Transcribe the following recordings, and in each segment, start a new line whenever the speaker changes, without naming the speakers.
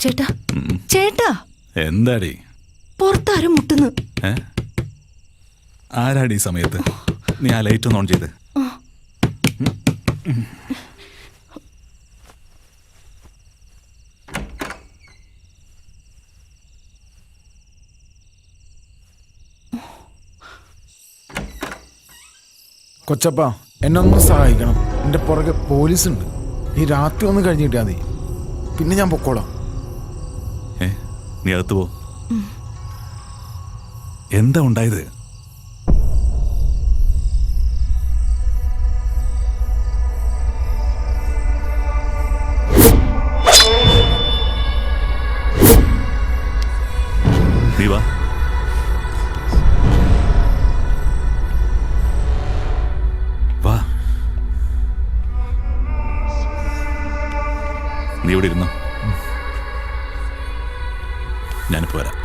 ചേട്ടാ ചേട്ടാ
എന്താടി
പുറത്താരും മുട്ടുന്നു.
ആരാടി ഈ സമയത്ത്? നീ ആ ലൈറ്റ് ഒന്ന് ഓൺ ചെയ്ത്.
കൊച്ചപ്പ എന്നെ ഒന്ന് സഹായിക്കണം. എൻ്റെ പുറകെ പോലീസുണ്ട്. ഈ രാത്രി ഒന്ന് കഴിഞ്ഞിട്ടാ മതി, പിന്നെ ഞാൻ പൊക്കോളാം.
നീ അകത്ത് പോ. എന്താ ഉണ്ടായത്? നീ വാ. വാ, നീ ഇവിടെ ഇരുന്നോ, ഞാനിപ്പോ വരാം.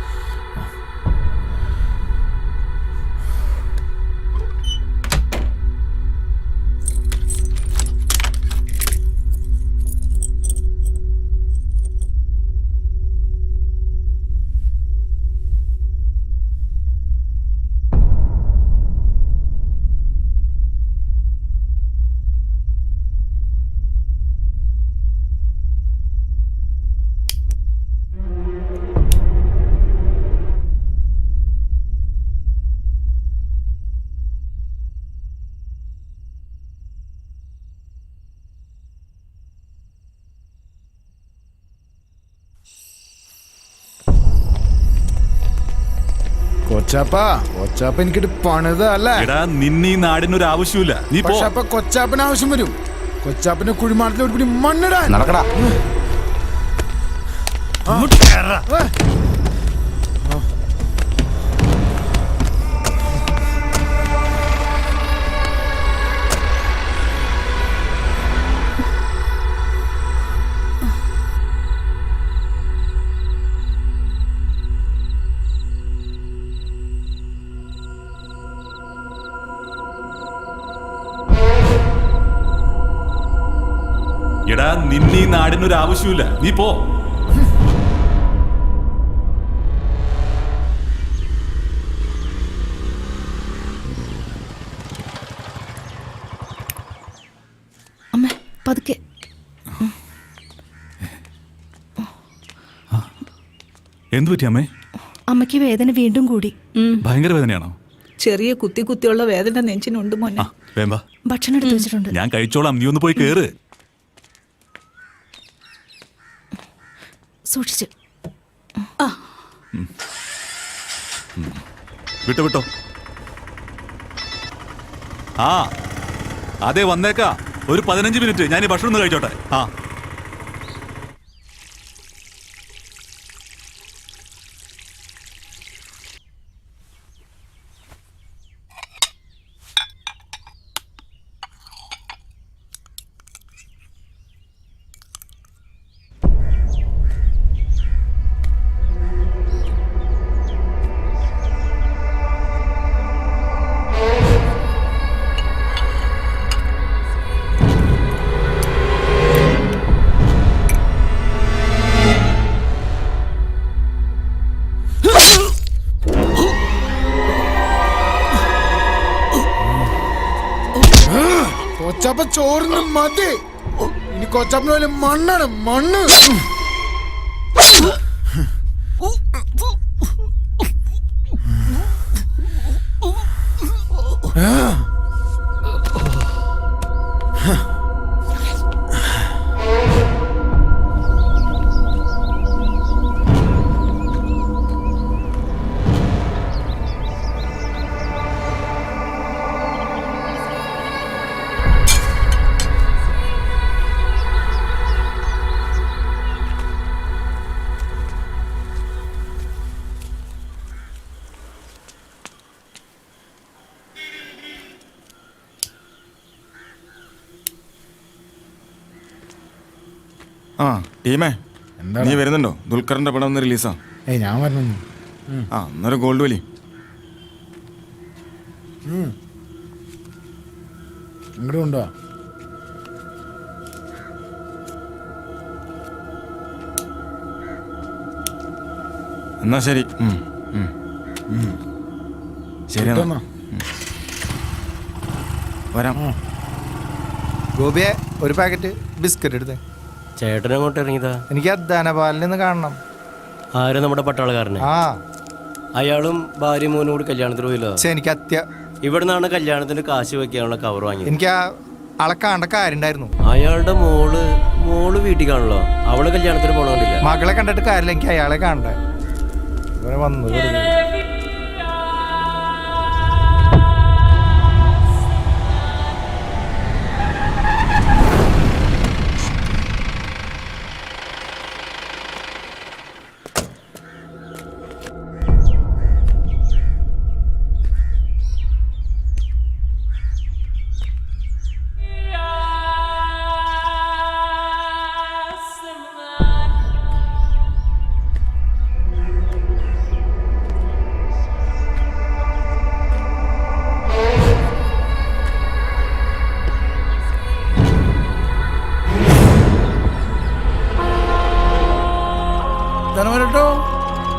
കൊച്ചാപ്പ എനിക്കിട്ട് പണിതല്ലേ.
നിന്നീ നാടിനൊരു ആവശ്യമില്ല. നീ പോ.
പക്ഷെ കൊച്ചാപ്പന് ആവശ്യം വരും. കൊച്ചാപ്പന്റെ കുഴിമാടത്തിലോട്ട് കൂടി മണ്ണിടാൻ
നടക്കടാ.
നിന്നീ നാടിനൊരു ആവശ്യമില്ല. നീ പോ.
അമ്മേ പതുക്കെ.
എന്തു പറ്റി അമ്മേ?
അമ്മയ്ക്ക് വേദന വീണ്ടും കൂടി.
ഭയങ്കര വേദനയാണോ?
ചെറിയ കുത്തിയുള്ള വേദന നെഞ്ചിനുണ്ട് മോനെ.
ഭക്ഷണം എടുത്തു വെച്ചിട്ടുണ്ട്,
ഞാൻ കഴിച്ചോളാം. നീ ഒന്ന് പോയി കേറ്.
സൂക്ഷിച്ച്.
വിട്ടോ. ആ അതെ, വന്നേക്കാ. ഒരു 15 മിനിറ്റ് ഞാൻ ഈ ഭക്ഷണം ഒന്ന് കഴിച്ചോട്ടെ. ആ
കൊച്ചാപ്പ ചോറിന് മതി. ഇനി കൊച്ചാപ്പന് വലിയ മണ്ണാണ്, മണ്ണ്.
ആ ടീമേ, നീ വരുന്നുണ്ടോ? ദുൽഖറിന്റെ പടം ഒന്ന് റിലീസാ.
ഞാൻ വരണം.
ആ അന്നേരം ഗോൾഡ് വലി.
ഇങ്ങോട്ട് കൊണ്ടുവാ.
എന്നാ ശരി ശരി എന്നാ.
എന്നാ
വരാം.
ഗോപിയെ ഒരു പാക്കറ്റ് ബിസ്ക്കറ്റ് എടുത്തേ.
ചേട്ടൻ അങ്ങോട്ട് ഇറങ്ങിയതാ.
എനിക്ക് ധനപാലിൽ നിന്ന് കാണണം.
ആരും നമ്മുടെ പട്ടാളക്കാരനെ.
ആ
അയാളും ഭാര്യ മോനും കൂടി കല്യാണത്തിന് പോയില്ലോ.
പക്ഷെ എനിക്ക്
ഇവിടെ നിന്നാണ് കല്യാണത്തിന് കാശ് വെക്കാനുള്ള കവർ വാങ്ങിയത്.
എനിക്ക് ആളെ കാണേണ്ട കാര്യം ഉണ്ടായിരുന്നു.
അയാളുടെ മോള് വീട്ടിൽ കാണല്ലോ. അവള് കല്യാണത്തിന് പോകണമെന്നില്ല.
മകളെ കണ്ടിട്ട് കാര്യമില്ല, എനിക്ക് അയാളെ കാണണ്ടേ. ഇവരെ വന്നു വെറുതെ.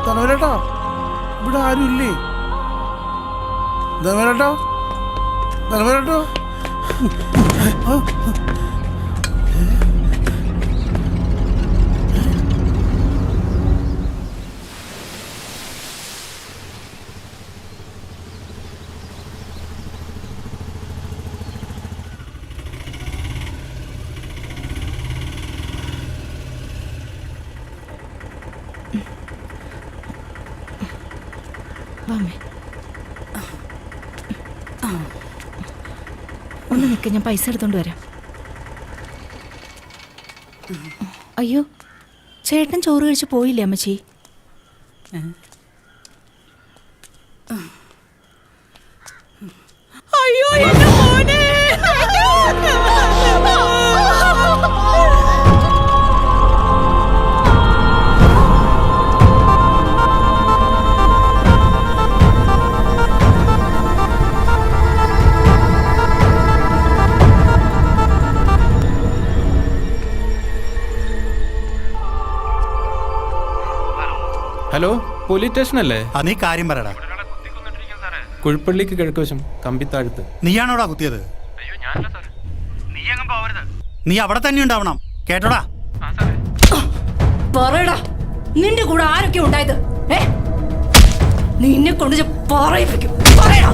ധനവരട്ടോ, ഇവിടെ ആരും ഇല്ലേ? ധനവരട്ടോ.
വാമേ, ഒന്ന് നിൽക്ക്, ഞാൻ പൈസ എടുത്തോണ്ട് വരാം. അയ്യോ, ചേട്ടൻ ചോറ് കഴിച്ച് പോയില്ലേ അമ്മച്ചി?
അയ്യോ എന്റെ മോനെ.
ഹലോ, പോലീസ് സ്റ്റേഷൻ അല്ലേ?
നീ കാര്യം പറയടാ.
കുഴിപ്പള്ളിക്ക് കിഴക്കുവശം കമ്പിത്താഴത്ത്.
നീയാണോടാ കുത്തിയത്? നീ അവിടെ തന്നെ ഉണ്ടാവണം, കേട്ടോടാ.
പറയടാ, നിന്റെ കൂടെ ആരൊക്കെ ഉണ്ടായത്? നിന്നെ കൊണ്ട് പറയിപ്പിക്കും. പറയടാ.